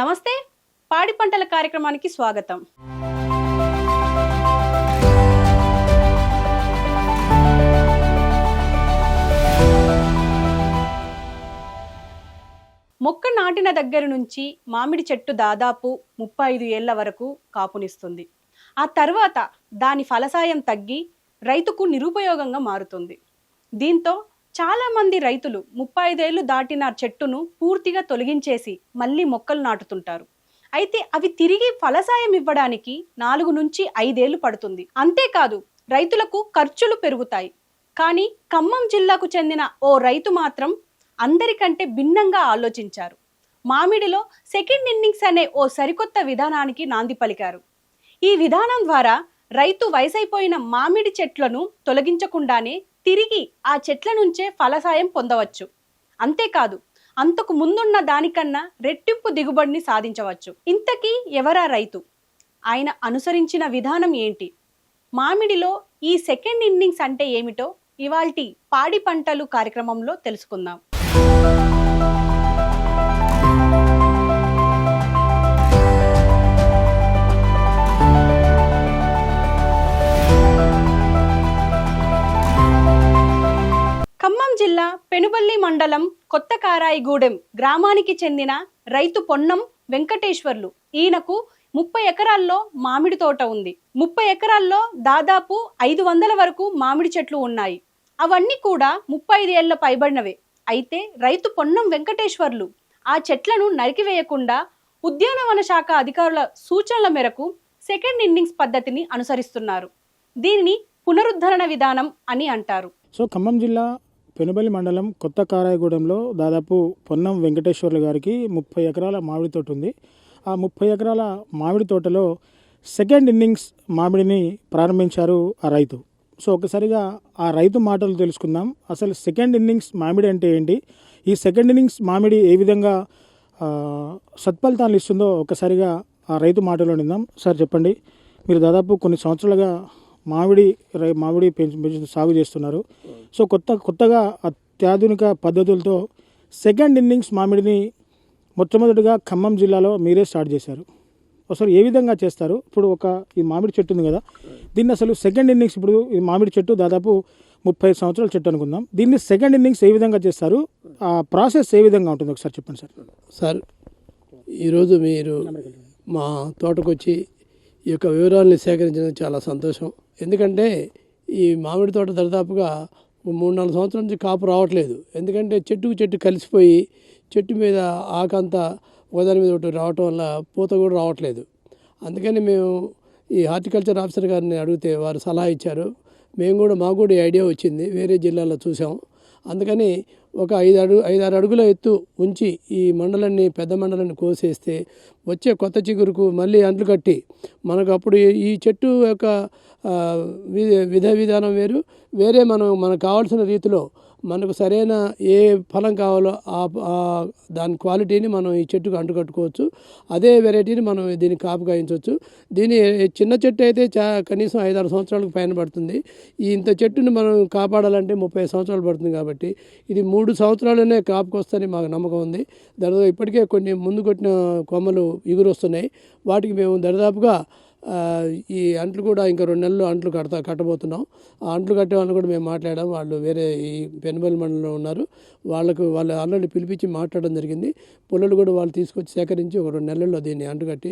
నమస్తే, పాడి పంటల కార్యక్రమానికి స్వాగతం. మొక్క నాటిన దగ్గర నుంచి మామిడి చెట్టు దాదాపు 35 ఏళ్ల వరకు కాపునిస్తుంది. ఆ తర్వాత దాని ఫలసాయం తగ్గి రైతుకు నిరుపయోగంగా మారుతుంది. దీంతో చాలామంది రైతులు 35 ఏళ్ళు దాటిన చెట్టును పూర్తిగా తొలగించేసి మళ్ళీ మొక్కలు నాటుతుంటారు. అయితే అవి తిరిగి ఫలసాయం ఇవ్వడానికి 4 నుంచి 5 ఏళ్ళు పడుతుంది. అంతేకాదు రైతులకు ఖర్చులు పెరుగుతాయి. కానీ ఖమ్మం జిల్లాకు చెందిన ఓ రైతు మాత్రం అందరికంటే భిన్నంగా ఆలోచించారు. మామిడిలో సెకండ్ ఇన్నింగ్స్ అనే ఓ సరికొత్త విధానానికి నాంది పలికారు. ఈ విధానం ద్వారా రైతు వయసైపోయిన మామిడి చెట్లను తొలగించకుండానే తిరిగి ఆ చెట్ల నుంచే ఫలసాయం పొందవచ్చు. అంతేకాదు అంతకు ముందున్న దానికన్నా రెట్టింపు దిగుబడిని సాధించవచ్చు. ఇంతకీ ఎవరా రైతు? ఆయన అనుసరించిన విధానం ఏంటి? మామిడిలో ఈ సెకండ్ ఇన్నింగ్స్ అంటే ఏమిటో ఇవాల్టి పాడి పంటలు కార్యక్రమంలో తెలుసుకుందాం. ఖమ్మం జిల్లా పెనుబల్లి మండలం కొత్త కారాయిగూడెం గ్రామానికి చెందిన రైతు పొన్నం వెంకటేశ్వర్లు. ఈయనకు 30 ఎకరాల్లో మామిడి తోట ఉంది. 30 ఎకరాల్లో దాదాపు 500 వరకు మామిడి చెట్లు ఉన్నాయి. అవన్నీ కూడా 35 ఏళ్ల పైబడినవే. అయితే రైతు పొన్నం వెంకటేశ్వర్లు ఆ చెట్లను నరికివేయకుండా ఉద్యానవన శాఖ అధికారుల సూచనల మేరకు సెకండ్ ఇన్నింగ్స్ పద్ధతిని అనుసరిస్తున్నారు. దీనిని పునరుద్ధరణ విధానం అని అంటారు. సో ఖమ్మం జిల్లా పెనుబల్లి మండలం కొత్త కారాయగూడెంలో దాదాపు పొన్నం వెంకటేశ్వర్లు గారికి 30 ఎకరాల మామిడి తోట ఉంది. ఆ 30 ఎకరాల మామిడి తోటలో సెకండ్ ఇన్నింగ్స్ మామిడిని ప్రారంభించారు ఆ రైతు. సో ఒకసారిగా ఆ రైతు మాటలు తెలుసుకుందాం. అసలు సెకండ్ ఇన్నింగ్స్ మామిడి అంటే ఏంటి, ఈ సెకండ్ ఇన్నింగ్స్ మామిడి ఏ విధంగా సత్ఫలితాలు ఇస్తుందో ఒకసారిగా ఆ రైతు మాటలో విందాం. సార్ చెప్పండి, మీరు దాదాపు కొన్ని సంవత్సరాలుగా మామిడి సాగు చేస్తున్నారు. సో కొత్తగా అత్యాధునిక పద్ధతులతో సెకండ్ ఇన్నింగ్స్ మామిడిని మొట్టమొదటిగా ఖమ్మం జిల్లాలో మీరే స్టార్ట్ చేశారు. అసలు ఏ విధంగా చేస్తారు? ఇప్పుడు ఈ మామిడి చెట్టు ఉంది కదా, దీన్ని అసలు సెకండ్ ఇన్నింగ్స్, ఇప్పుడు ఈ మామిడి చెట్టు దాదాపు 30 సంవత్సరాల చెట్టు అనుకుందాం, దీన్ని సెకండ్ ఇన్నింగ్స్ ఏ విధంగా చేస్తారు, ఆ ప్రాసెస్ ఏ విధంగా ఉంటుంది ఒకసారి చెప్పండి సార్. సార్, ఈరోజు మీరు మా తోటకు వచ్చి ఈ యొక్క వివరాలని సేకరించడం చాలా సంతోషం. ఎందుకంటే ఈ మామిడి తోట దాదాపుగా 3-4 సంవత్సరాల నుంచి కాపు రావట్లేదు. ఎందుకంటే చెట్టుకు చెట్టు కలిసిపోయి చెట్టు మీద ఆకంతా ఒకదాని మీద ఒకటి రావటం వల్ల పూత కూడా రావట్లేదు. అందుకని మేము ఈ హార్టికల్చర్ ఆఫీసర్ గారిని అడిగితే వారు సలహా ఇచ్చారు. మాకు కూడా ఈ ఐడియా వచ్చింది, వేరే జిల్లాలో చూసాం. అందుకని ఒక 5-6 అడుగుల ఎత్తు ఉంచి ఈ మండలాన్ని, పెద్ద మండలాన్ని కోసేస్తే వచ్చే కొత్త చిగురుకు మళ్ళీ అంట్లు కట్టి మనకు అప్పుడు ఈ చెట్టు యొక్క విధానం వేరే మనకు కావాల్సిన రీతిలో మనకు సరైన ఏ ఫలం కావాలో దాని క్వాలిటీని మనం ఈ చెట్టుకు అంటుకట్టుకోవచ్చు. అదే వెరైటీని మనం దీన్ని కాపు కాయించవచ్చు. దీని చిన్న చెట్టు అయితే కనీసం 5-6 సంవత్సరాలకు పైన పడుతుంది. ఇంత చెట్టుని మనం కాపాడాలంటే 30 సంవత్సరాలు పడుతుంది. కాబట్టి ఇది 3 సంవత్సరాలనే కాపుకి వస్తుందని మాకు నమ్మకం ఉంది. దాదాపు ఇప్పటికే కొన్ని ముందు కొట్టిన కొమ్మలు ఇగురు వస్తున్నాయి. వాటికి మేము దాదాపుగా ఈ అంట్లు కూడా ఇంకా 2 నెలలు అంట్లు కట్టబోతున్నాం. ఆ అంట్లు కట్టే వాళ్ళు కూడా మేము మాట్లాడాం. వాళ్ళు వేరే ఈ పెనుబల్లి మండలంలో ఉన్నారు. వాళ్ళు ఆల్రెడీ పిలిపించి మాట్లాడడం జరిగింది. పుల్లలు కూడా వాళ్ళు తీసుకొచ్చి సేకరించి ఒక 2 నెలల్లో దీన్ని అంటు కట్టి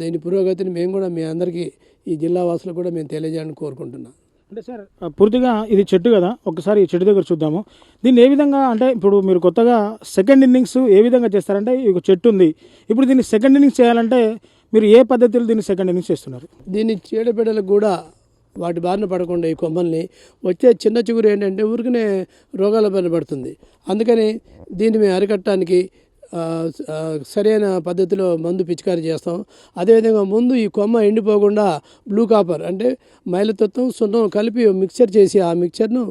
దీని పురోగతిని మేము కూడా మీ అందరికీ ఈ జిల్లా వాసులకు కూడా మేము తెలియజేయాలని కోరుకుంటున్నాం. అంటే సార్, పూర్తిగా ఇది చెట్టు కదా, ఒకసారి ఈ చెట్టు దగ్గర చూద్దాము. దీన్ని ఏ విధంగా, అంటే ఇప్పుడు మీరు కొత్తగా సెకండ్ ఇన్నింగ్స్ ఏ విధంగా చేస్తారంటే, ఈ చెట్టు ఉంది, ఇప్పుడు దీన్ని సెకండ్ ఇన్నింగ్స్ చేయాలంటే మీరు ఏ పద్ధతిలో దీన్ని సెకండ్ ఇన్నింగ్స్ చేస్తున్నారు? దీన్ని చీడపీడలకు కూడా వాటి బారిన పడకుండా ఈ కొమ్మల్ని వచ్చే చిన్న చిగురు ఏంటంటే ఊరికనే రోగాల బారిన పడుతుంది. అందుకని దీన్ని మేము అరికట్టడానికి సరైన పద్ధతిలో మందు పిచికారీ చేస్తాం. అదేవిధంగా ముందు ఈ కొమ్మ ఎండిపోకుండా బ్లూ కాపర్ అంటే మైలతత్వం, సున్నం కలిపి మిక్చర్ చేసి ఆ మిక్చర్ను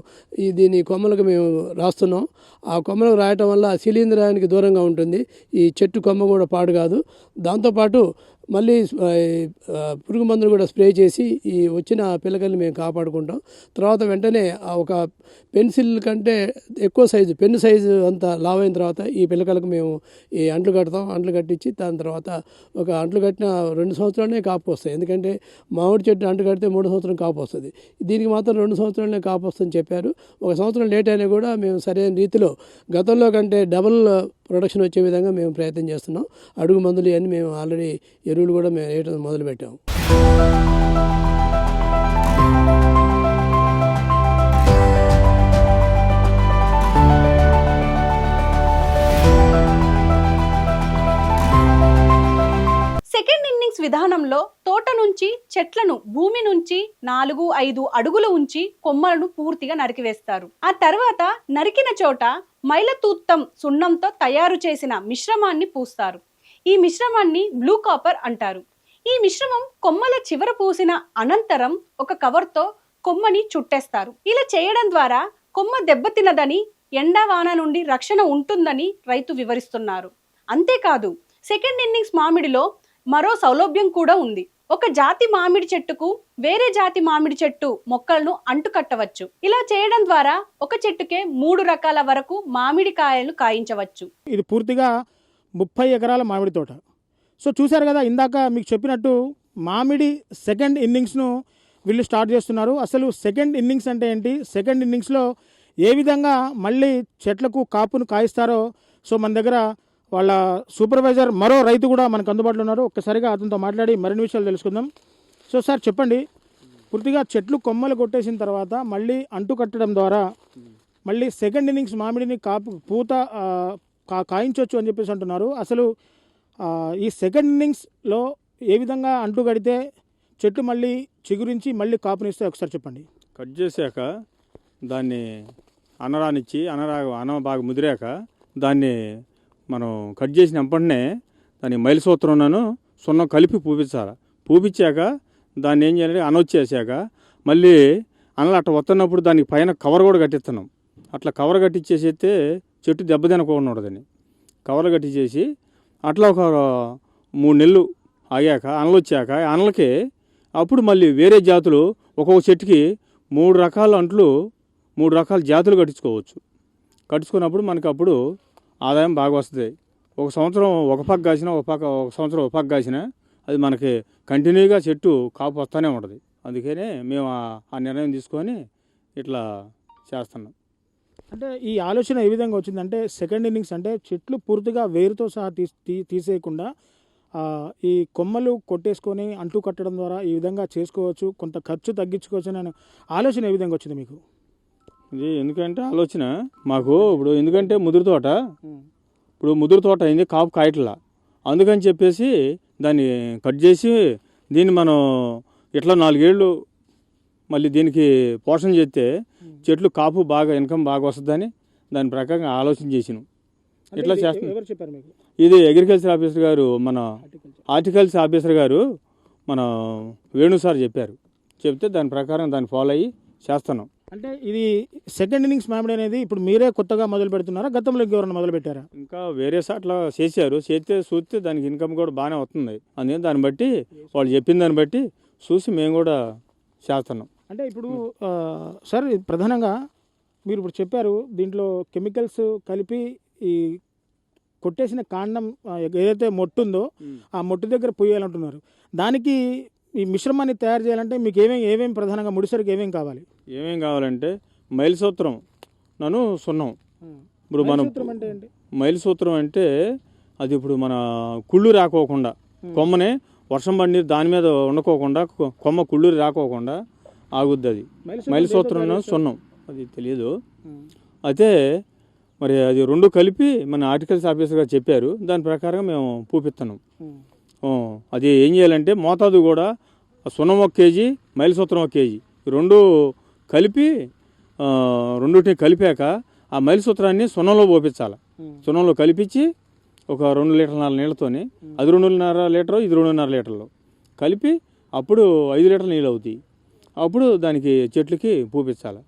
దీని కొమ్మలకు మేము రాస్తున్నాం. ఆ కొమ్మలకు రాయటం వల్ల శిలీంధ్రానికి దూరంగా ఉంటుంది. ఈ చెట్టు కొమ్మ కూడా పాడు కాదు. దాంతోపాటు మళ్ళీ పురుగు మందులు కూడా స్ప్రే చేసి ఈ వచ్చిన పిల్లకల్ని మేము కాపాడుకుంటాం. తర్వాత వెంటనే ఒక పెన్సిల్ కంటే ఎక్కువ సైజు పెన్ను సైజు అంత లావైన తర్వాత ఈ పిల్లకలకు మేము ఈ అంట్లు కడతాం. అంట్లు కట్టించి దాని తర్వాత ఒక అంట్లు కట్టిన 2 సంవత్సరాలనే కాపు వస్తాయి. ఎందుకంటే మామిడి చెట్టు అంట్లు కడితే 3 సంవత్సరం కాపు వస్తుంది. దీనికి మాత్రం 2 సంవత్సరాలనే కాపు వస్తుందని చెప్పారు. 1 సంవత్సరం లేట్ అయినా కూడా మేము సరైన రీతిలో గతంలో కంటే డబుల్ ప్రొడక్షన్ వచ్చే విధంగా మేము ప్రయత్నం చేస్తున్నాం. అడుగు మందులు ఇవన్నీ మేము ఆల్రెడీ ఎరువులు కూడా మేము వేయడం మొదలుపెట్టాము. సెకండ్ ఇన్నింగ్స్ విధానంలో తోట నుంచి చెట్లను భూమి నుంచి 4-5 అడుగులు ఉంచి కొమ్మలను పూర్తిగా నరికివేస్తారు. ఆ తర్వాత నరికిన చోట మైలతూత్తం సున్నంతో తయారు చేసిన మిశ్రమాన్ని పూస్తారు. ఈ మిశ్రమాన్ని బ్లూ కాపర్ అంటారు. ఈ మిశ్రమం కొమ్మల చివర పూసిన అనంతరం ఒక కవర్తో కొమ్మని చుట్టేస్తారు. ఇలా చేయడం ద్వారా కొమ్మ దెబ్బతినదని, ఎండావాన నుండి రక్షణ ఉంటుందని రైతు వివరిస్తున్నారు. అంతేకాదు సెకండ్ ఇన్నింగ్స్ మామిడిలో మరో సౌలభ్యం కూడా ఉంది. ఒక జాతి మామిడి చెట్టుకు వేరే జాతి మామిడి చెట్టు మొక్కలను అంటుకట్టవచ్చు. ఇలా చేయడం ద్వారా ఒక చెట్టుకే 3 రకాల వరకు మామిడి కాయలు కాయించవచ్చు. ఇది పూర్తిగా 30 ఎకరాల మామిడి తోట. సో చూశారు కదా, ఇందాక మీకు చెప్పినట్టు మామిడి సెకండ్ ఇన్నింగ్స్ను వీళ్ళు స్టార్ట్ చేస్తున్నారు. అసలు సెకండ్ ఇన్నింగ్స్ అంటే ఏంటి, సెకండ్ ఇన్నింగ్స్లో ఏ విధంగా మళ్ళీ చెట్లకు కాపును కాయిస్తారో సో మన దగ్గర వాళ్ళ సూపర్వైజర్ మరో రైతు కూడా మనకు అందుబాటులో ఉన్నారు. ఒక్కసారిగా అతనితో మాట్లాడి మరిన్ని విషయాలు తెలుసుకుందాం. సో సార్ చెప్పండి, పూర్తిగా చెట్లు కొమ్మలు కొట్టేసిన తర్వాత మళ్ళీ అంటు కట్టడం ద్వారా మళ్ళీ సెకండ్ ఇన్నింగ్స్ మామిడిని పూత కాయించవచ్చు అని చెప్పేసి అంటున్నారు. అసలు ఈ సెకండ్ ఇన్నింగ్స్లో ఏ విధంగా అంటు కడితే చెట్టు మళ్ళీ చిగురించి మళ్ళీ కాపునిస్తే ఒకసారి చెప్పండి. కట్ చేశాక దాన్ని అనరానిచ్చి అన బాగా ముదిరాక దాన్ని మనం కట్ చేసిన వెంటనే దాన్ని మైలసూత్రంను సున్నం కలిపి పూపించాలి. పూపించాక దాన్ని ఏం చేయాలంటే అనొచ్చేసాక మళ్ళీ అనలు అట్లా వస్తున్నప్పుడు దానికి పైన కవర్ కూడా కట్టిస్తున్నాం. అట్లా కవర్ కట్టించేసేస్తే చెట్టు దెబ్బతినకుండా ఉండదని కవర్ కట్టించేసి అట్లా ఒక 3 నెలలు ఆగాక అనలు వచ్చాక అనలకి అప్పుడు మళ్ళీ వేరే జాతులు ఒక్కొక్క చెట్టుకి 3 రకాల అంట్లు 3 రకాల జాతులు కట్టించుకోవచ్చు. కట్టించుకున్నప్పుడు మనకు అప్పుడు ఆదాయం బాగా వస్తుంది. ఒక సంవత్సరం ఒక పక్క కాసిన ఒక సంవత్సరం ఒక పక్క కాసిన అది మనకి కంటిన్యూగా చెట్టు కాపు వస్తూనే ఉంటుంది. అందుకనే మేము ఆ నిర్ణయం తీసుకొని ఇట్లా చేస్తున్నాం. అంటే ఈ ఆలోచన ఏ విధంగా వచ్చిందంటే సెకండ్ ఇన్నింగ్స్ అంటే చెట్లు పూర్తిగా వేరుతో సహా తీసేయకుండా ఈ కొమ్మలు కొట్టేసుకొని అంటు కట్టడం ద్వారా ఈ విధంగా చేసుకోవచ్చు, కొంత ఖర్చు తగ్గించుకోవచ్చు అనే ఆలోచన ఏ విధంగా వచ్చింది మీకు? ఇది ఎందుకంటే ఆలోచన మాకు ఇప్పుడు ఎందుకంటే ముదురు తోట అయింది, కాపు కాయట్లా. అందుకని చెప్పేసి దాన్ని కట్ చేసి దీన్ని మనం ఇట్లా 4 ఏళ్ళు మళ్ళీ దీనికి పోషణ చేస్తే చెట్లు కాపు బాగా ఇన్కమ్ బాగా వస్తుందని దాని ప్రకారంగా ఆలోచన చేసినాం. ఇట్లా చేస్తున్నాం. ఇది అగ్రికల్చర్ ఆఫీసర్ గారు, మన హార్టికల్చర్ ఆఫీసర్ గారు మన వేణు సార్ చెప్తే దాని ప్రకారం దాన్ని ఫాలో అయ్యి చేస్తున్నాం. అంటే ఇది సెకండ్ ఇన్నింగ్స్ మామిడి అనేది ఇప్పుడు మీరే కొత్తగా మొదలు పెడుతున్నారా, గతంలో ఎవరైనా మొదలు పెట్టారా? ఇంకా వేరే సార్లు చేస్తే చూస్తే దానికి ఇన్కమ్ కూడా బాగానే వస్తుంది. అందుకని దాన్ని బట్టి వాళ్ళు చెప్పిన దాన్ని బట్టి చూసి మేము కూడా చేస్తున్నాం. అంటే ఇప్పుడు సార్ ప్రధానంగా మీరు ఇప్పుడు చెప్పారు దీంట్లో కెమికల్స్ కలిపి ఈ కొట్టేసిన కాండం ఏదైతే మొట్టు ఉందో ఆ మొట్టు దగ్గర పోయాలంటున్నారు. దానికి ఈ మిశ్రమాన్ని తయారు చేయాలంటే మీకు ఏమేమి ప్రధానంగా ముడిసరికి ఏమేమి కావాలంటే మైలసూత్రం సున్నం. ఇప్పుడు మనం మైలసూత్రం అంటే అది ఇప్పుడు మన కుళ్ళు రాకోకుండా కొమ్మనే వర్షం పడి దాని మీద ఉండకోకుండా కొమ్మ కుళ్ళు రాకోకుండా ఆగుద్ది. అది మైలసూత్రం సున్నం, అది తెలియదు. అయితే మరి అది 2 కలిపి మన హార్టికల్చర్ ఆఫీసర్ గారు చెప్పారు. దాని ప్రకారం మేము పూపిస్తున్నాం. అది ఏం చేయాలంటే మోతాదు కూడా సున్నం 1 కేజీ, మైలసూత్రం 1 కేజీ 2 కలిపి 2 కలిపాక ఆ మైలసూత్రాన్ని సున్నంలో పోపించాలి. సున్నంలో కలిపించి ఒక 2 లీటర్ల నీళ్ళతోని అది 2.5 లీటరు ఇది 2.5 లీటర్లు కలిపి అప్పుడు 5 లీటర్ల నీళ్ళు అవుతాయి. అప్పుడు దానికి చెట్లకి పూపించాలి.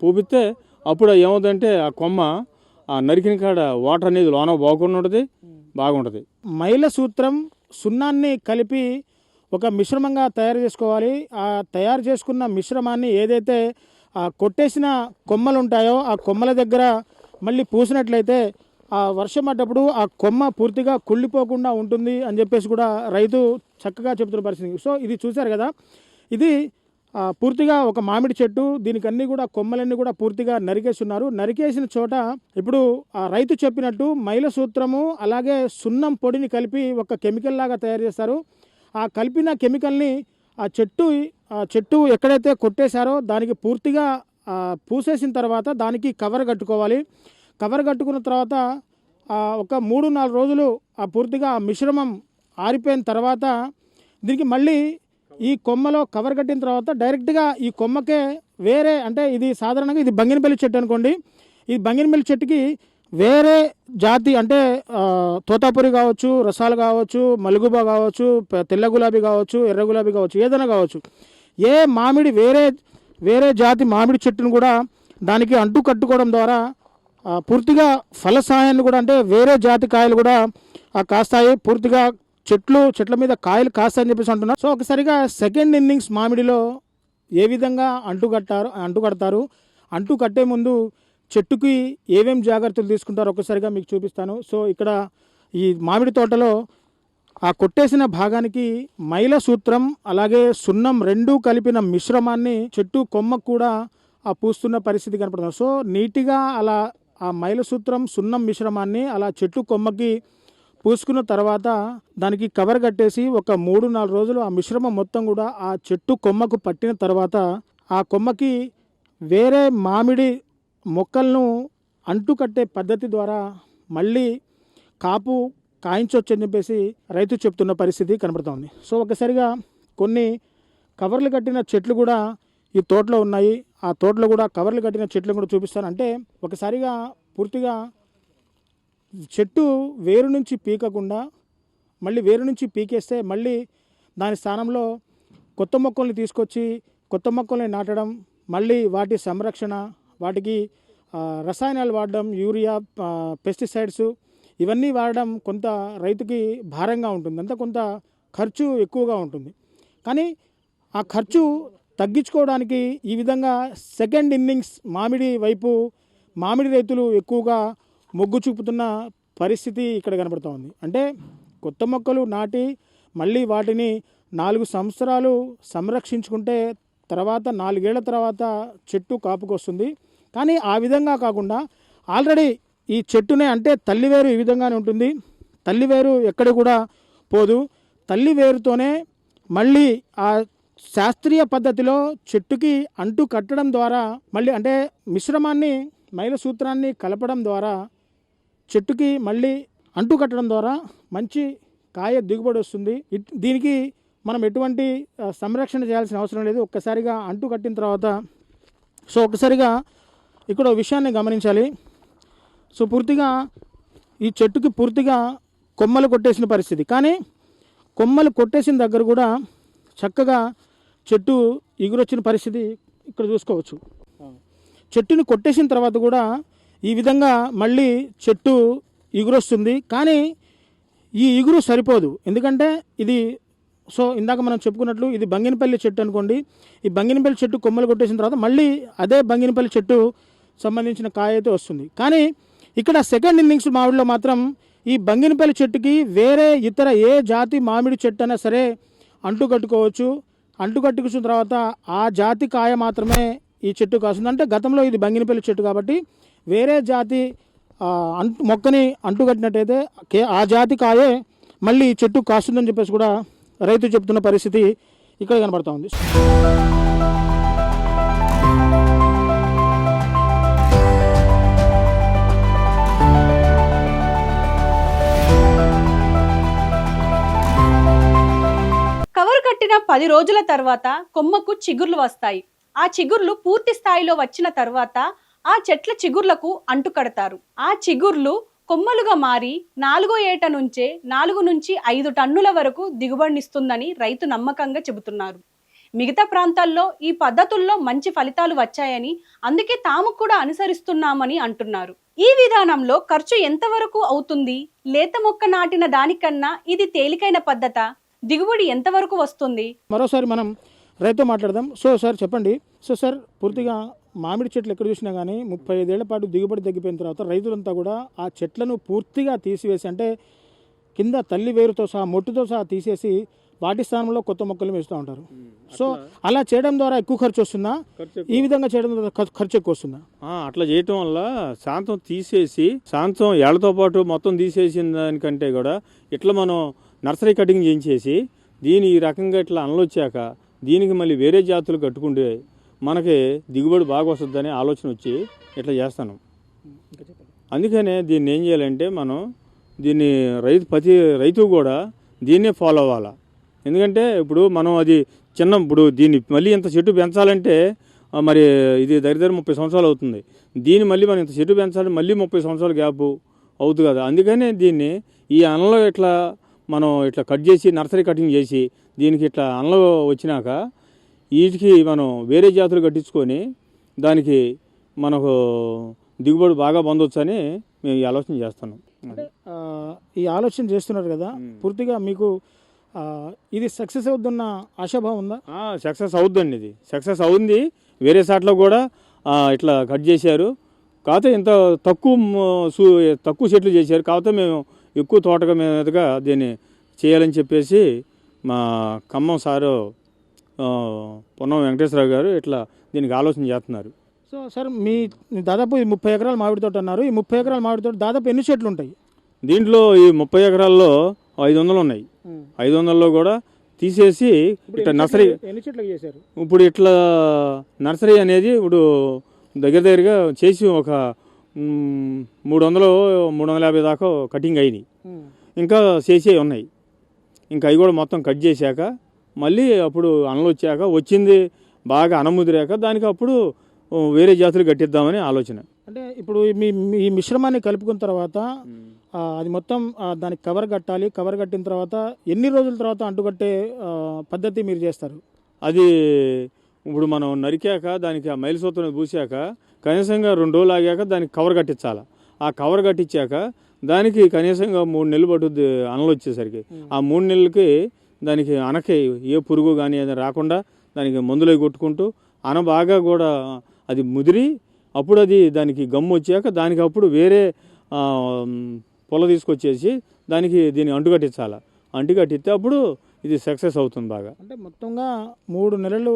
పూపిస్తే అప్పుడు ఏమవుతుందంటే ఆ కొమ్మ ఆ నరికిన కాడ వాటర్ అనేది లోన బాగుంటుంది, బాగుంటుంది. మైలసూత్రం సున్నాన్ని కలిపి ఒక మిశ్రమంగా తయారు చేసుకోవాలి. ఆ తయారు చేసుకున్న మిశ్రమాన్ని ఏదైతే కొట్టేసిన కొమ్మలు ఉంటాయో ఆ కొమ్మల దగ్గర మళ్ళీ పూసినట్లయితే ఆ వర్షం పడ్డప్పుడు ఆ కొమ్మ పూర్తిగా కుళ్ళిపోకుండా ఉంటుంది అని చెప్పేసి కూడా రైతు చక్కగా చెబుతున్న పరిస్థితి. సో ఇది చూశారు కదా, ఇది పూర్తిగా ఒక మామిడి చెట్టు. దీనికి అన్నీ కూడా కొమ్మలన్నీ కూడా పూర్తిగా నరికేస్తున్నారు. నరికేసిన చోట ఇప్పుడు ఆ రైతు చెప్పినట్టు మైల సూత్రము అలాగే సున్నం పొడిని కలిపి ఒక కెమికల్ లాగా తయారు చేస్తారు. ఆ కలిపిన కెమికల్ని ఆ చెట్టు ఎక్కడైతే కొట్టేశారో దానికి పూర్తిగా పూసేసిన తర్వాత దానికి కవర్ కట్టుకోవాలి. కవర్ కట్టుకున్న తర్వాత ఒక 3-4 రోజులు పూర్తిగా ఆ మిశ్రమం ఆరిపోయిన తర్వాత దీనికి మళ్ళీ ఈ కొమ్మలో కవర్ కట్టిన తర్వాత డైరెక్ట్గా ఈ కొమ్మకే వేరే, అంటే ఇది సాధారణంగా ఇది బంగినపల్లి చెట్టు అనుకోండి. ఈ బంగినపల్లి చెట్టుకి వేరే జాతి అంటే తోతాపురి కావచ్చు, రసాలు కావచ్చు, మలుగుబా కావచ్చు, తెల్ల గులాబీ కావచ్చు, ఎర్ర గులాబీ కావచ్చు, ఏదైనా కావచ్చు, ఏ మామిడి వేరే జాతి మామిడి చెట్టును కూడా దానికి అంటు కట్టుకోవడం ద్వారా పూర్తిగా ఫలసాయాన్ని కూడా, అంటే వేరే జాతి కాయలు కూడా కాస్తాయి. పూర్తిగా చెట్ల మీద కాయలు కాస్తాయని చెప్పేసి అంటున్నారు. సో ఒకసారిగా సెకండ్ ఇన్నింగ్స్ మామిడిలో ఏ విధంగా అంటు కడతారు, అంటు కట్టే ముందు చెట్టుకి ఏమేం జాగ్రత్తలు తీసుకుంటారో ఒకసారిగా మీకు చూపిస్తాను. సో ఇక్కడ ఈ మామిడి తోటలో ఆ కొట్టేసిన భాగానికి మైల సూత్రం అలాగే సున్నం రెండూ కలిపిన మిశ్రమాన్ని చెట్టు కొమ్మకు కూడా పూస్తున్న పరిస్థితి కనపడుతుంది. సో నీట్గా అలా ఆ మైల సూత్రం సున్నం మిశ్రమాన్ని అలా చెట్టు కొమ్మకి పూసుకున్న తర్వాత దానికి కవర్ కట్టేసి ఒక 3-4 రోజులు ఆ మిశ్రమం మొత్తం కూడా ఆ చెట్టు కొమ్మకు పట్టిన తర్వాత ఆ కొమ్మకి వేరే మామిడి మొక్కలను అంటు కట్టే పద్ధతి ద్వారా మళ్ళీ కాపు కాయించవచ్చు అని చెప్పేసి రైతు చెప్తున్న పరిస్థితి కనబడుతోంది. సో ఒకసారిగా కొన్ని కవర్లు కట్టిన చెట్లు కూడా ఈ తోటలో ఉన్నాయి. ఆ తోటలో కూడా కవర్లు కట్టిన చెట్లు కూడా చూపిస్తాను. అంటే ఒకసారిగా పూర్తిగా చెట్టు వేరు నుంచి పీకకుండా మళ్ళీ వేరు నుంచి పీకేస్తే మళ్ళీ దాని స్థానంలో కొత్త మొక్కల్ని తీసుకొచ్చి కొత్త మొక్కల్ని నాటడం, మళ్ళీ వాటి సంరక్షణ, వాటికి రసాయనాలు వాడడం, యూరియా, పెస్టిసైడ్స్ ఇవన్నీ వాడడం కొంత రైతుకి భారంగా ఉంటుంది. అంతా కొంత ఖర్చు ఎక్కువగా ఉంటుంది. కానీ ఆ ఖర్చు తగ్గించుకోవడానికి ఈ విధంగా సెకండ్ ఇన్నింగ్స్ మామిడి వైపు మామిడి రైతులు ఎక్కువగా మొగ్గు చూపుతున్న పరిస్థితి ఇక్కడ కనబడుతోంది. అంటే కొత్త మొక్కలు నాటి మళ్ళీ వాటిని 4 సంవత్సరాలు సంరక్షించుకుంటే తర్వాత 4 ఏళ్ల తర్వాత చెట్టు కాపుకొస్తుంది. కానీ ఆ విధంగా కాకుండా ఆల్రెడీ ఈ చెట్టునే, అంటే తల్లివేరు ఈ విధంగానే ఉంటుంది. తల్లివేరు ఎక్కడ కూడా పోదు. తల్లివేరుతోనే మళ్ళీ ఆ శాస్త్రీయ పద్ధతిలో చెట్టుకి అంటు కట్టడం ద్వారా మళ్ళీ, అంటే మిశ్రమాన్ని మైల సూత్రాన్ని కలపడం ద్వారా చెట్టుకి మళ్ళీ అంటు కట్టడం ద్వారా మంచి కాయ దిగుబడి వస్తుంది. దీనికి మనం ఎటువంటి సంరక్షణ చేయాల్సిన అవసరం లేదు. ఒక్కసారిగా అంటు కట్టిన తర్వాత సో ఒక్కసారిగా ఇక్కడ విషయాన్ని గమనించాలి. సో పూర్తిగా ఈ చెట్టుకి పూర్తిగా కొమ్మలు కొట్టేసిన పరిస్థితి. కానీ కొమ్మలు కొట్టేసిన దగ్గర కూడా చక్కగా చెట్టు ఎగురొచ్చిన పరిస్థితి ఇక్కడ చూసుకోవచ్చు. చెట్టుని కొట్టేసిన తర్వాత కూడా ఈ విధంగా మళ్ళీ చెట్టు ఎగురొస్తుంది. కానీ ఈ ఎగురు సరిపోదు. ఎందుకంటే ఇది సో ఇందాక మనం చెప్పుకున్నట్లు ఇది బంగినపల్లి చెట్టు అనుకోండి. ఈ బంగినపల్లి చెట్టు కొమ్మలు కొట్టేసిన తర్వాత మళ్ళీ అదే బంగినపల్లి చెట్టు సంబంధించిన కాయ అయితే వస్తుంది. కానీ ఇక్కడ సెకండ్ ఇన్నింగ్స్ మామిడిలో మాత్రం ఈ బంగినపల్లి చెట్టుకి వేరే ఇతర ఏ జాతి మామిడి చెట్టు అయినా సరే అంటు కట్టుకోవచ్చు. అంటు కట్టుకున్న తర్వాత ఆ జాతి కాయ మాత్రమే ఈ చెట్టు కాస్తుంది. అంటే గతంలో ఇది బంగినపల్లి చెట్టు కాబట్టి వేరే జాతి మొక్కని అంటు కట్టినట్టయితే ఆ జాతి కాయే మళ్ళీ ఈ చెట్టు కాస్తుందని చెప్పేసి కూడా రైతు చెప్తున్న పరిస్థితి ఇక్కడ కనబడుతూ ఉంది. కవర్ కట్టిన 10 రోజుల తర్వాత కొమ్మకు చిగుర్లు వస్తాయి. ఆ చిగుర్లు పూర్తి స్థాయిలో వచ్చిన తర్వాత ఆ చెట్ల చిగుర్లకు అంటు కడతారు. ఆ చిగుర్లు కొమ్మలుగా మారి 4వ ఏట నుంచే 4 నుంచి 5 టన్నుల వరకు దిగుబడినిస్తుందని రైతు నమ్మకంగా చెబుతున్నారు. మిగతా ప్రాంతాల్లో ఈ పద్ధతుల్లో మంచి ఫలితాలు వచ్చాయని, అందుకే తాము కూడా అనుసరిస్తున్నామని అంటున్నారు. ఈ విధానంలో ఖర్చు ఎంతవరకు అవుతుంది? లేత మొక్క నాటిన దానికన్నా ఇది తేలికైన పద్ధత? దిగుబడి ఎంతవరకు వస్తుంది? మరోసారి మనం రైతుతో మాట్లాడదాం. సో సార్ చెప్పండి. సో సార్ పూర్తిగా మామిడి చెట్లు ఎక్కడ చూసినా కానీ 35 ఏళ్ల పాటు దిగుబడి తగ్గిపోయిన తర్వాత రైతులంతా కూడా ఆ చెట్లను పూర్తిగా తీసివేసి, అంటే కింద తల్లి వేరుతో సహా మొట్టుతో సహా తీసేసి వాటి స్థానంలో కొత్త మొక్కలు వేస్తూ ఉంటారు. సో అలా చేయడం ద్వారా ఎక్కువ ఖర్చు వస్తుందా? ఈ విధంగా చేయడం ద్వారా ఖర్చు ఎక్కువ వస్తుందా? అట్లా చేయటం వల్ల శాంతం తీసేసి, శాంతం ఏళ్లతో పాటు మొత్తం తీసేసిన దానికంటే కూడా ఇట్లా మనం నర్సరీ కటింగ్ చేయించేసి దీని ఈ రకంగా ఇట్లా అనలొచ్చాక దీనికి మళ్ళీ వేరే జాతులు కట్టుకుంటే మనకి దిగుబడి బాగా వస్తుందని ఆలోచన వచ్చి ఇట్లా చేస్తాను. అందుకనే దీన్ని ఏం చేయాలంటే మనం దీన్ని ప్రతి రైతు కూడా దీన్నే ఫాలో అవ్వాలా. ఎందుకంటే ఇప్పుడు మనం అది ఇప్పుడు దీన్ని మళ్ళీ ఇంత చెట్టు పెంచాలంటే మరి ఇది దగ్గర 30 సంవత్సరాలు అవుతుంది. దీన్ని మళ్ళీ మనం ఇంత చెట్టు పెంచాలంటే మళ్ళీ 30 సంవత్సరాల గ్యాప్ అవుతుంది కదా. అందుకనే దీన్ని ఈ అనలో ఇట్లా మనం ఇట్లా కట్ చేసి నర్సరీ కటింగ్ చేసి దీనికి ఇట్లా అనలో వచ్చినాక వీటికి మనం వేరే జాతులు కట్టించుకొని దానికి మనకు దిగుబడి బాగా పొందొచ్చని మేము ఈ ఆలోచన చేస్తున్నాం. ఈ ఆలోచన చేస్తున్నారు కదా, పూర్తిగా మీకు ఇది సక్సెస్ అవుతున్న ఆశాభావం ఉందా? సక్సెస్ అవుద్దండి. ఇది సక్సెస్ అవుంది. వేరే సాట్లో కూడా ఇట్లా కట్ చేశారు. కాకపోతే ఇంత తక్కువ చెట్లు చేశారు. కాకపోతే మేము ఎక్కువ తోటగా మీదుగా దీన్ని చేయాలని చెప్పేసి మా ఖమ్మం సారు పొన్నం వెంకటేశ్వరరావు గారు ఇట్లా దీనికి ఆలోచన చేస్తున్నారు. సో సార్ మీ దాదాపు 30 ఎకరాల మామిడి తోట అన్నారు. ఈ 30 ఎకరాల మామిడి తోట దాదాపు ఎన్ని చెట్లు ఉంటాయి? దీంట్లో ఈ 30 ఎకరాల్లో 500 ఉన్నాయి. 500లో కూడా తీసేసి ఇట్లా నర్సరీ ఎన్ని చెట్లు చేశారు? ఇప్పుడు ఇట్లా నర్సరీ అనేది ఇప్పుడు దగ్గరగా చేసి ఒక 300-350 దాకా కటింగ్ అయినాయి. ఇంకా చేసే ఉన్నాయి. ఇంకా అవి కూడా మొత్తం కట్ చేశాక మళ్ళీ అప్పుడు అనలు వచ్చాక వచ్చింది బాగా అనముదిరాక దానికి అప్పుడు వేరే జాతులు కట్టిద్దామని ఆలోచన. అంటే ఇప్పుడు ఈ మిశ్రమాన్ని కలుపుకున్న తర్వాత అది మొత్తం దానికి కవర్ కట్టాలి. కవర్ కట్టిన తర్వాత ఎన్ని రోజుల తర్వాత అంటుకట్టే పద్ధతి మీరు చేస్తారు? అది ఇప్పుడు మనం నరికాక దానికి ఆ మైలు సూత్రం పూసాక కనీసంగా 2 రోజులు ఆగాక దానికి కవర్ కట్టించాలి. ఆ కవర్ కట్టించాక దానికి కనీసంగా 3 నెలలు పట్టుద్ది అనలు వచ్చేసరికి. ఆ 3 నెలలకి దానికి అనకి ఏ పురుగు కానీ ఏదైనా రాకుండా దానికి మందులు కొట్టుకుంటూ అన బాగా కూడా అది ముదిరి అప్పుడు అది దానికి గమ్ము వచ్చాక దానికి అప్పుడు వేరే పొల తీసుకొచ్చేసి దానికి దీన్ని అంటుకట్టించాలి. అంటుకట్టిస్తే అప్పుడు ఇది సక్సెస్ అవుతుంది బాగా. అంటే మొత్తంగా 3 నెలలు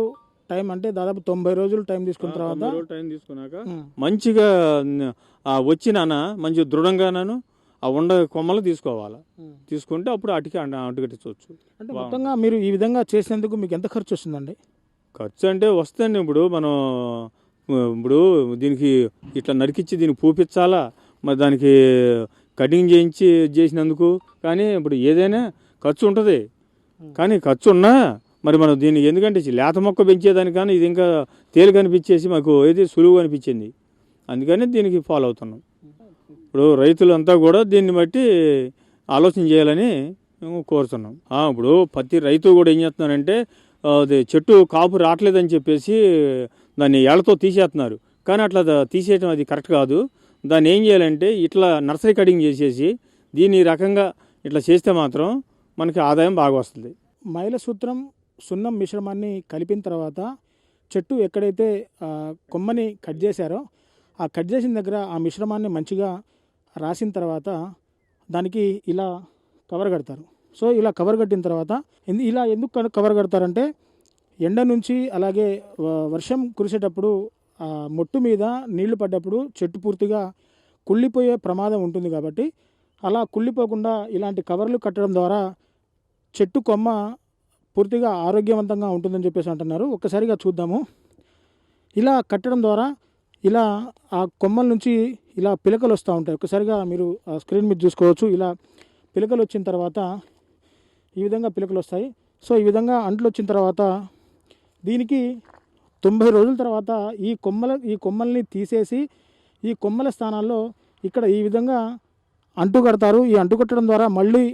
టైం, అంటే దాదాపు 90 రోజులు టైం తీసుకున్న తర్వాత టైం తీసుకున్నాక మంచిగా వచ్చిన మంచి దృఢంగాను ఆ ఉండ కొమ్మలు తీసుకోవాలి. తీసుకుంటే అప్పుడు అటుకి అంటుకట్టించవచ్చు. అంటే మొత్తంగా మీరు ఈ విధంగా చేసేందుకు మీకు ఎంత ఖర్చు వస్తుందండి? ఖర్చు అంటే వస్తుంది. ఇప్పుడు దీనికి ఇట్లా నరికిచ్చి దీనికి పూపించాలా, మరి దానికి కటింగ్ చేసినందుకు కానీ ఇప్పుడు ఏదైనా ఖర్చు ఉంటుంది. కానీ ఖర్చు ఉన్నా మరి మనం దీన్ని ఎందుకంటే లేత మొక్క పెంచేదానికి కానీ ఇది ఇంకా తేలిక అనిపించేసి మాకు ఏది సులువు అనిపించింది. అందుకని దీనికి ఫాలో అవుతున్నాం. ఇప్పుడు రైతులంతా కూడా దీన్ని బట్టి ఆలోచన చేయాలని మేము కోరుతున్నాం. ఇప్పుడు ప్రతి రైతు కూడా ఏం చేస్తున్నారంటే అది చెట్టు కాపు రావట్లేదని చెప్పేసి దాన్ని ఏళ్లతో తీసేస్తున్నారు. కానీ అట్లా తీసేయటం అది కరెక్ట్ కాదు. దాన్ని ఏం చేయాలంటే ఇట్లా నర్సరీ కటింగ్ చేసేసి దీన్ని రకంగా ఇట్లా చేస్తే మాత్రం మనకి ఆదాయం బాగా వస్తుంది. మైల సూత్రం సున్నం మిశ్రమాన్ని కలిపిన తర్వాత చెట్టు ఎక్కడైతే కొమ్మని కట్ చేశారో ఆ కట్ చేసిన దగ్గర ఆ మిశ్రమాన్ని మంచిగా రాసిన తర్వాత దానికి ఇలా కవర్ కడతారు. సో ఇలా కవర్ కట్టిన తర్వాత ఇలా ఎందుకు కవర్ కడతారంటే ఎండ నుంచి అలాగే వర్షం కురిసేటప్పుడు మొట్టు మీద నీళ్లు పడ్డప్పుడు చెట్టు పూర్తిగా కుళ్ళిపోయే ప్రమాదం ఉంటుంది. కాబట్టి అలా కుళ్ళిపోకుండా ఇలాంటి కవర్లు కట్టడం ద్వారా చెట్టు కొమ్మ పూర్తిగా ఆరోగ్యవంతంగా ఉంటుందని చెప్పేసి అంటున్నారు. ఒక్కసారిగా చూద్దాము. ఇలా కట్టడం ద్వారా ఇలా ఆ కొమ్మల నుంచి ఇలా పిలకలు వస్తూ ఉంటాయి. ఒక్కసారిగా మీరు స్క్రీన్ మీద చూసుకోవచ్చు. ఇలా పిలకలు వచ్చిన తర్వాత ఈ విధంగా పిలకలు వస్తాయి. సో ఈ విధంగా అంట్లు వచ్చిన తర్వాత దీనికి 90 రోజుల తర్వాత ఈ కొమ్మల్ని తీసేసి ఈ కొమ్మల స్థానాల్లో ఇక్కడ ఈ విధంగా అంటు కడతారు. ఈ అంటు కట్టడం ద్వారా మళ్ళీ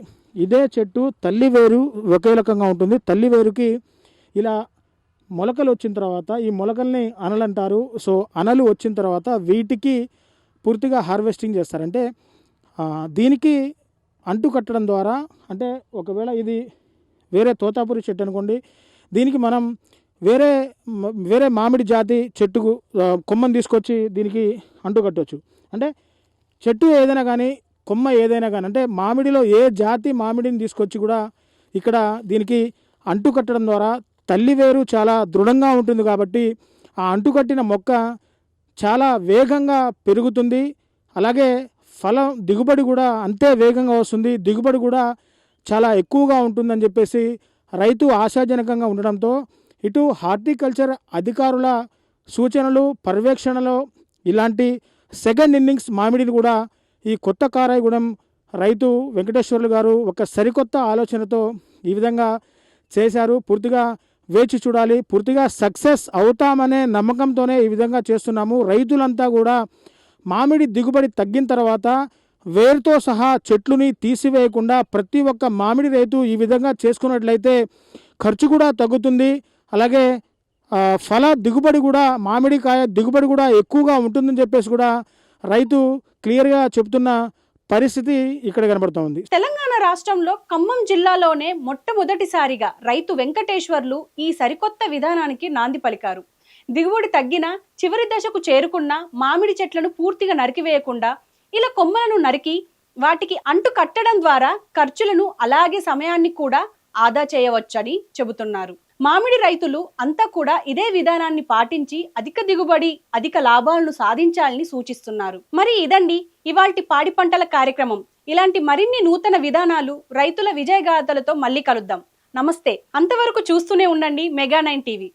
ఇదే చెట్టు తల్లి వేరు ఒకే రకంగా ఉంటుంది. తల్లి వేరుకి ఇలా మొలకలు వచ్చిన తర్వాత ఈ మొలకల్ని అనలు అంటారు. సో అనలు వచ్చిన తర్వాత వీటికి పూర్తిగా హార్వెస్టింగ్ చేస్తారంటే దీనికి అంటు కట్టడం ద్వారా, అంటే ఒకవేళ ఇది వేరే తోతాపురి చెట్టు అనుకోండి, దీనికి మనం వేరే మామిడి జాతి చెట్టుకు కొమ్మను తీసుకొచ్చి దీనికి అంటు కట్టవచ్చు. అంటే చెట్టు ఏదైనా కానీ కొమ్మ ఏదైనా కానీ, అంటే మామిడిలో ఏ జాతి మామిడిని తీసుకొచ్చి కూడా ఇక్కడ దీనికి అంటు కట్టడం ద్వారా తల్లి వేరు చాలా దృఢంగా ఉంటుంది కాబట్టి ఆ అంటుకట్టిన మొక్క చాలా వేగంగా పెరుగుతుంది. అలాగే ఫలం దిగుబడి కూడా అంతే వేగంగా వస్తుంది, దిగుబడి కూడా చాలా ఎక్కువగా ఉంటుందని చెప్పేసి రైతు ఆశాజనకంగా ఉండడంతో ఇటు హార్టికల్చర్ అధికారుల సూచనలు పర్యవేక్షణలో ఇలాంటి సెకండ్ ఇన్నింగ్స్ మామిడిని కూడా ఈ కొత్త కారాయగూడెం రైతు వెంకటేశ్వర్లు గారు ఒక సరికొత్త ఆలోచనతో ఈ విధంగా చేశారు. పూర్తిగా వేచి చూడాలి, పూర్తిగా సక్సెస్ అవుతామనే నమ్మకంతోనే ఈ విధంగా చేస్తున్నాము. రైతులంతా కూడా మామిడి దిగుబడి తగ్గిన తర్వాత వేరుతో సహా చెట్లుని తీసివేయకుండా ప్రతి ఒక్క మామిడి రైతు ఈ విధంగా చేసుకున్నట్లయితే ఖర్చు కూడా తగ్గుతుంది. అలాగే ఫల దిగుబడి కూడా, మామిడికాయ దిగుబడి కూడా ఎక్కువగా ఉంటుందని చెప్పేసి కూడా రైతు క్లియర్గా చెప్తున్న పరిస్థితి ఇక్కడ కనబడుతోంది. తెలంగాణ రాష్ట్రంలో ఖమ్మం జిల్లాలోనే మొట్టమొదటిసారిగా రైతు వెంకటేశ్వర్లు ఈ సరికొత్త విధానానికి నాంది పలికారు. దిగుబడి తగ్గిన చివరి దశకు చెరుకున్న మామిడి చెట్లను పూర్తిగా నరికివేయకుండా ఇలా కొమ్మలను నరికి వాటికి అంటు కట్టడం ద్వారా ఖర్చులను అలాగే సమయాన్ని కూడా ఆదా చేయవచ్చని చెబుతున్నారు. మామిడి రైతులు అంతా కూడా ఇదే విధానాన్ని పాటించి అధిక దిగుబడి, అధిక లాభాలను సాధించాలని సూచిస్తున్నారు. మరి ఇదండి ఇవాల్టి పాడి పంటల కార్యక్రమం. ఇలాంటి మరిన్ని నూతన విధానాలు, రైతుల విజయగాథలతో మళ్ళీ కలుద్దాం. నమస్తే. అంతవరకు చూస్తూనే ఉండండి మెగా 9 టీవీ.